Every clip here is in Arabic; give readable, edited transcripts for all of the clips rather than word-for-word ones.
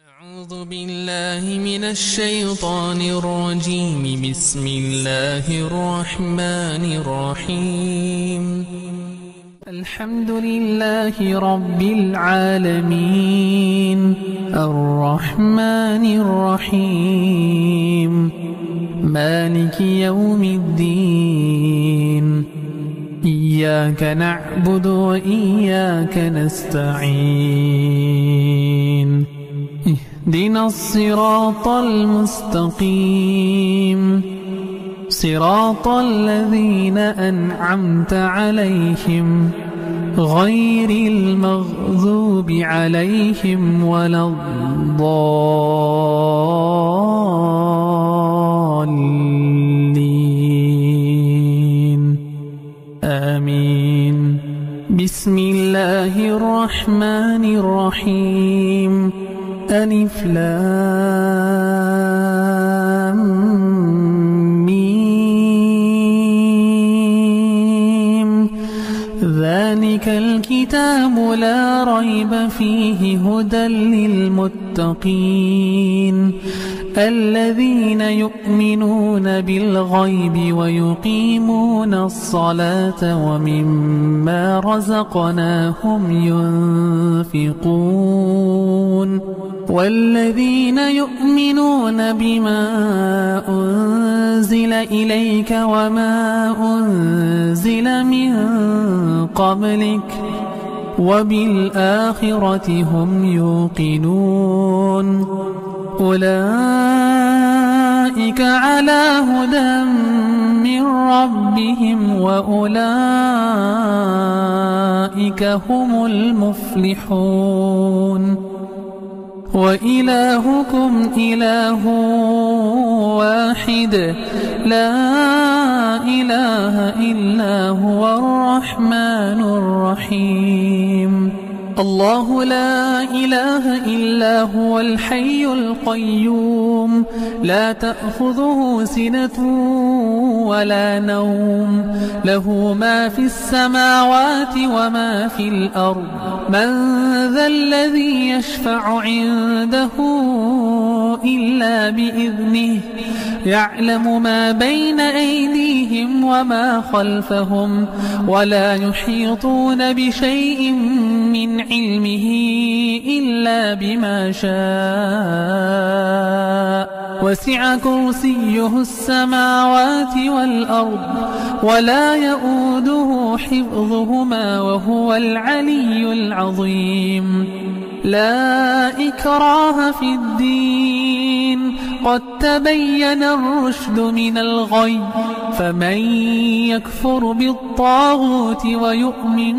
أعوذ بالله من الشيطان الرجيم. بسم الله الرحمن الرحيم. الحمد لله رب العالمين الرحمن الرحيم مالك يوم الدين. إياك نعبد وإياك نستعين. اهدنا الصراط المستقيم صراط الذين أنعمت عليهم غير المغضوب عليهم ولا الضالين آمين. بسم الله الرحمن الرحيم. ألف لام ميم. ذلك الكتاب لا ريب فيه هدى للمتقين الذين يؤمنون بالغيب ويقيمون الصلاة ومما رزقناهم ينفقون والذين يؤمنون بما أنزل إليك وما أنزل من قبلك وبالآخرة هم يوقنون. أولئك على هدى من ربهم وأولئك هم المفلحون. وإلهكم إله واحد لا إله إلا هو الرحمن الرحيم. الله لا إله إلا هو الحي القيوم لا تأخذه سنة ولا نوم له ما في السماوات وما في الأرض. من ذا الذي يشفع عنده إلا بإذنه يعلم ما بين أيديهم وما خلفهم ولا يحيطون بشيء من علمه إلا بما شاء. وسع كرسيه السماوات والأرض ولا يؤوده حفظهما وهو العلي العظيم. لا إكراه في الدين قد تبين الرشد من الغي. فمن يكفر بالطاغوت ويؤمن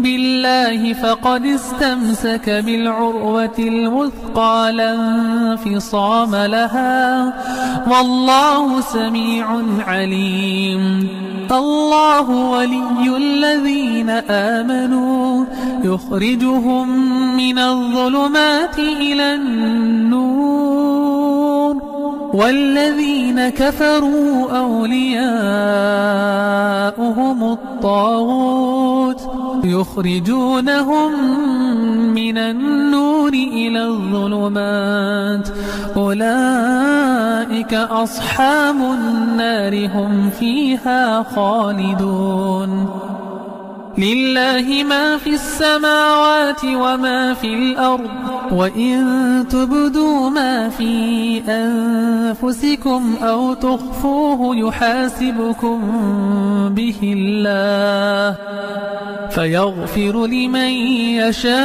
بالله فقد استمسك بالعروة الوثقى لا انفصام لها والله سميع عليم. الله ولي الذين آمنوا يخرجهم من الظلمات إلى النور والذين كفروا أولياؤهم الطاغوت يخرجونهم من النور إلى الظلمات. أولئك أصحاب النار هم فيها خالدون. لله ما في السماوات وما في الأرض وإن تبدوا ما في أنفسكم أو تخفوه يحاسبكم به الله فيغفر لمن يشاء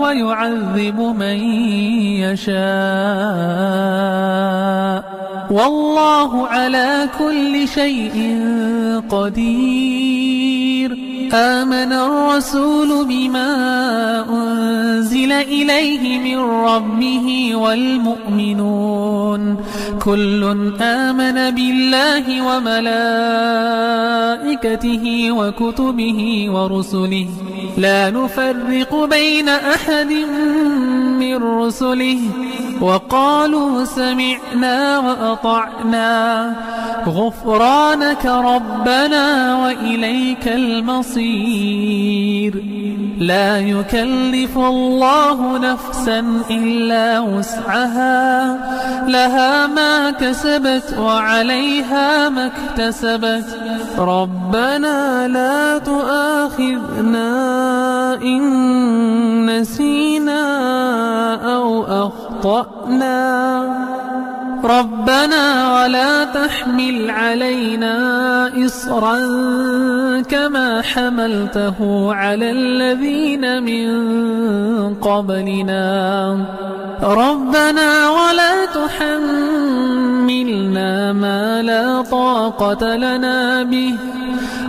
ويعذب من يشاء والله على كل شيء قدير. آمن الرسول بما أنزل إليه من ربه والمؤمنون كل آمن بالله وملائكته وكتبه ورسله لا نفرق بين أحد من رسله وقالوا سمعنا وأطعنا غفرانك ربنا وإليك المصير. لا يكلف الله نفسا إلا وسعها، لها ما كسبت وعليها ما اكتسبت. ربنا لا تؤاخذنا إن نسينا أو أخطأنا، ربنا ولا تحمل علينا إصرا كما حملته على الذين من قبلنا، ربنا ولا تحملنا ما لا طاقة لنا به،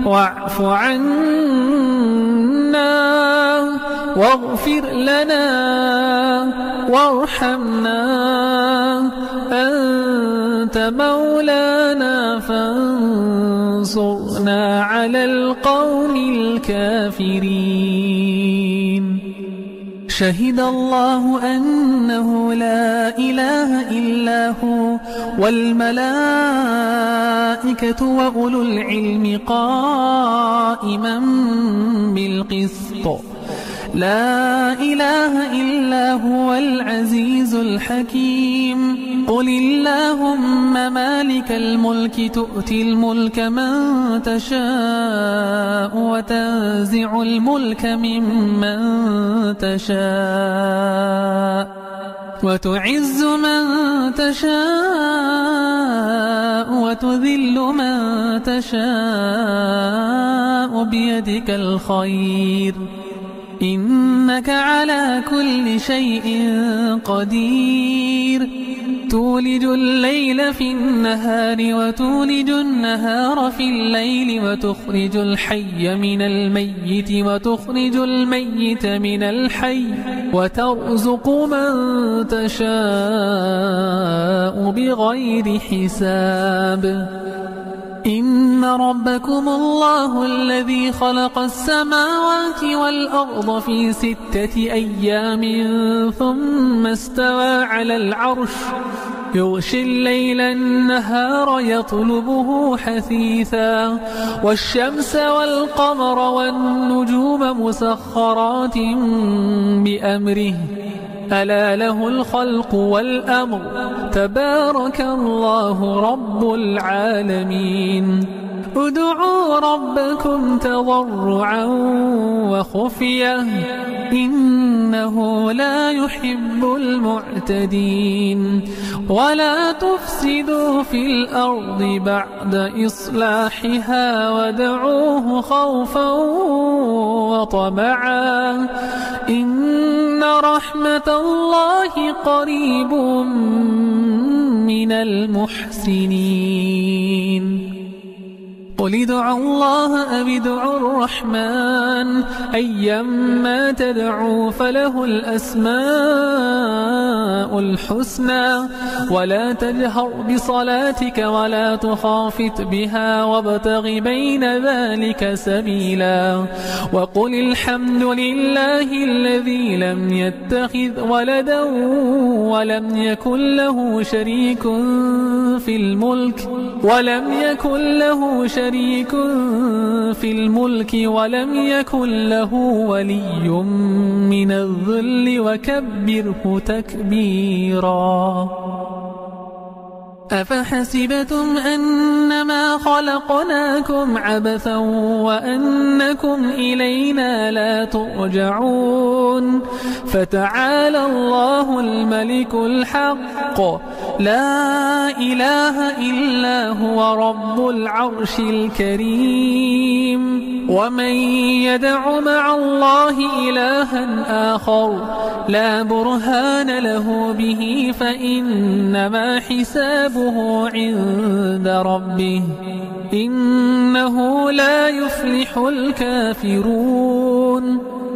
واعف عنا واغفر لنا وارحمنا، أنت مولانا فانصرنا على القوم الكافرين. شهد الله أنه لا إله إلا هو والملائكة وأولو العلم قائما بالقسط، لا إله إلا هو العزيز الحكيم. قل اللهم مالك الملك تؤتي الملك من تشاء وتنزع الملك ممن تشاء وتعز من تشاء وتذل من تشاء بيدك الخير، إنك على كل شيء قدير. تولج الليل في النهار وتولج النهار في الليل، وتخرج الحي من الميت وتخرج الميت من الحي، وترزق من تشاء بغير حساب. إن ربكم الله الذي خلق السماوات والأرض في 6 أيام ثم استوى على العرش، يغشي الليل النهار يطلبه حثيثا، والشمس والقمر والنجوم مسخرات بأمره، ألا له الخلق والأمر، تبارك الله رب العالمين. ادعوا ربكم تضرعا وخفية إنه لا يحب المعتدين. ولا تفسدوا في الأرض بعد إصلاحها وادعوه خوفا وطمعا إن رحمة الله قريب من المحسنين. قل ادعوا الله أو ادعوا الرحمن أيما تدعوا فله الأسماء الحسنى، ولا تجهر بصلاتك ولا تخافت بها وابتغ بين ذلك سبيلا. وقل الحمد لله الذي لم يتخذ ولدا ولم يكن له شريك في الملك ولم يكن له ولي من الذل وكبره تكبيرا. أفحسبتم أنما خلقناكم عبثا وأنكم إلينا لا ترجعون؟ فتعالى الله الملك الحق لا إله إلا هو رب العرش الكريم. ومن يدع مع الله إلها آخر لا برهان له به فإنما حسابه عند ربه إنه لا يفلح الكافرون.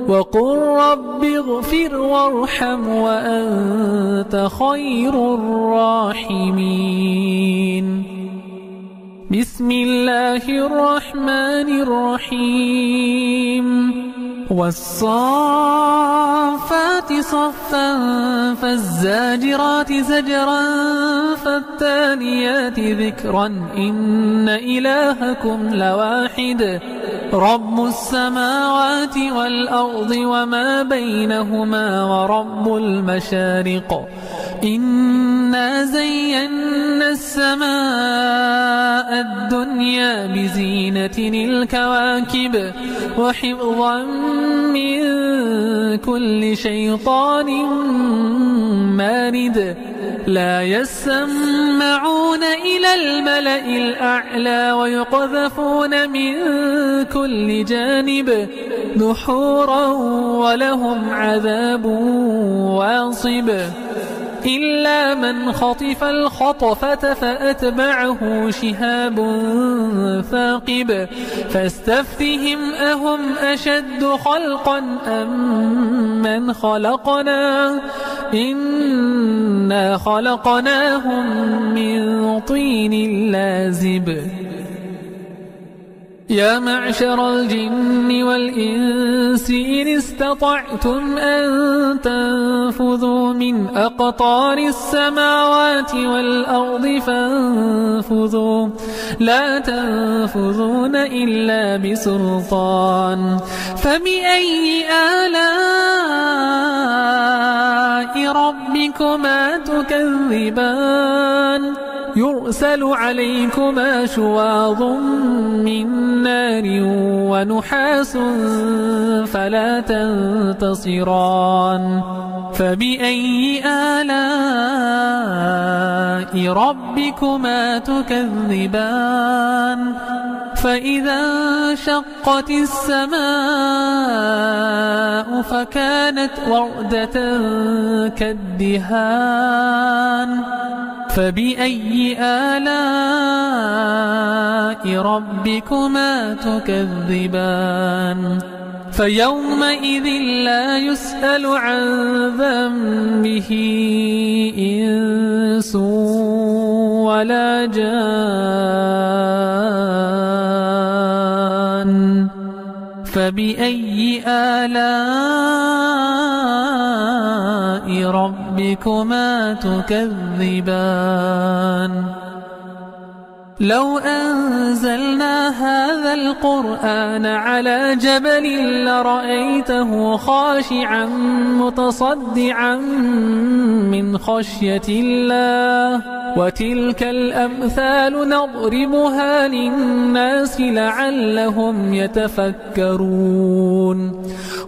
وقل رب اغفر وارحم وأنت خير الراحمين. بسم الله الرحمن الرحيم. والصافات والصفات صفا فالزاجرات زجرا فالتاليات ذكرا إن إلهكم لواحد رب السماوات والأرض وما بينهما ورب المشارق إنا زينا السماء الدنيا بزينة الكواكب وحفظا من كل شيطان مارد لا يسمعون إلى الملأ الأعلى ويقذفون من كل جانب دحورا ولهم عذاب واصب إلا من خطف الخطفة فأتبعه شهاب ثاقب فاستفتهم أهم أشد خلقا أم من خلقنا إنا خلقناهم من طين لازب يا معشر الجن والإنس إن استطعتم أن تنفذوا من أقطار السماوات والأرض فانفذوا لا تنفذون إلا بسلطان فبأي آلاء ربكما تكذبان يرسل عليكما شواظ من نار ونحاس فلا تنتصران فبأي آلاء ربكما تكذبان فإذا انشقت السماء فكانت وردة كالدهان فبأي آلاء ربكما تكذبان فيومئذ لا يسأل عن ذنبه إنس ولا جان فبأي آلاء ربكما تكذبان لو أنزلنا هذا القرآن على جبل لرأيته خاشعا متصدعا من خشية الله وتلك الأمثال نضربها للناس لعلهم يتفكرون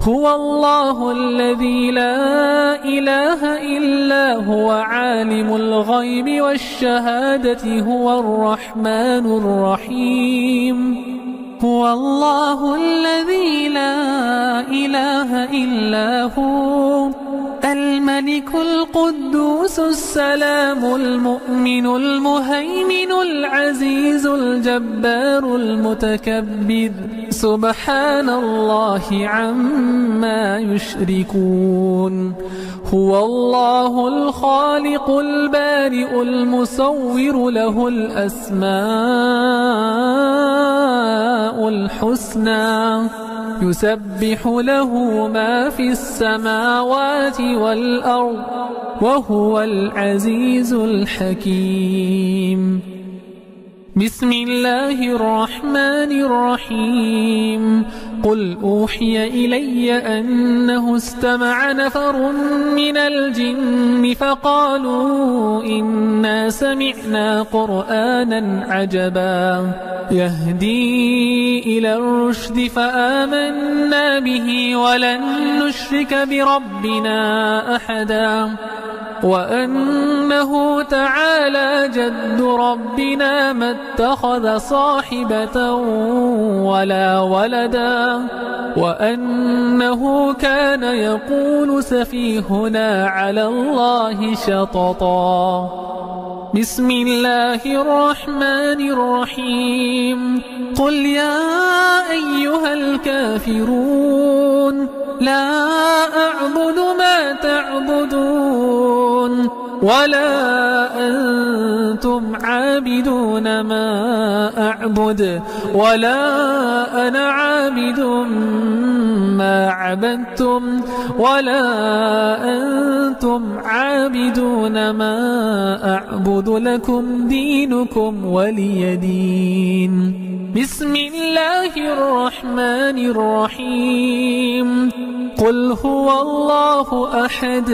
هو الله الذي لا إله إلا هو عالم الغيب والشهادة هو الرحمن الرحيم هو الله الذي لا إله إلا هو الملك القدوس السلام المؤمن المهيمن العزيز الجبار المتكبر سبحان الله عما يشركون هو الله الخالق البارئ المصور له الأسماء الحسنى يسبح له ما في السماوات والأرض وهو العزيز الحكيم بسم الله الرحمن الرحيم قل أوحي إلي أنه استمع نفر من الجن فقالوا إنا سمعنا قرآنا عجبا يهدي إلى الرشد فآمنا به ولن نشرك بربنا أحدا وأنه تعالى جد ربنا ما اتخذ صاحبة ولا ولدا وأنه كان يقول سفيهنا على الله شططا بسم الله الرحمن الرحيم قل يا أيها الكافرون لا أعبد ما تعبدون ولا أنتم عابدون ما أعبد ولا أنا عابد ما عبدتم ولا أنتم عابدون ما أعبد لكم دينكم ولي دين. بسم الله الرحمن الرحيم. قل هو الله أحد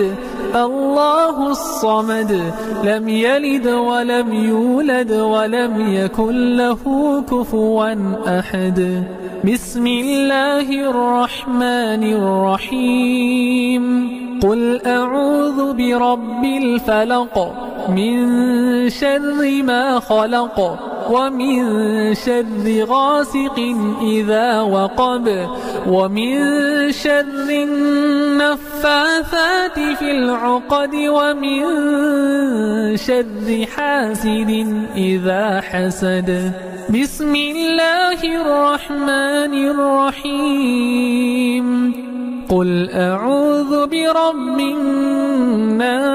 الله الصمد لم يلد ولم يولد ولم يكن له كفوا أحد. بسم الله الرحمن الرحيم. قل أعوذ برب الفلق من شر ما خلق ومن شر غاسق إذا وقب ومن شر النفاثات في العقد ومن شر حاسد إذا حسد. بسم الله الرحمن الرحيم. قل أعوذ برب الناس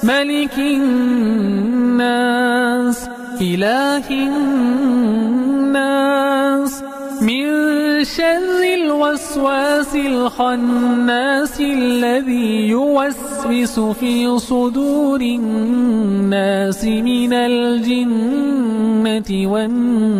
ملك الناس إله الناس من شر الوسواس الخناس الذي يوسوس في صدور الناس من الجنة والناس.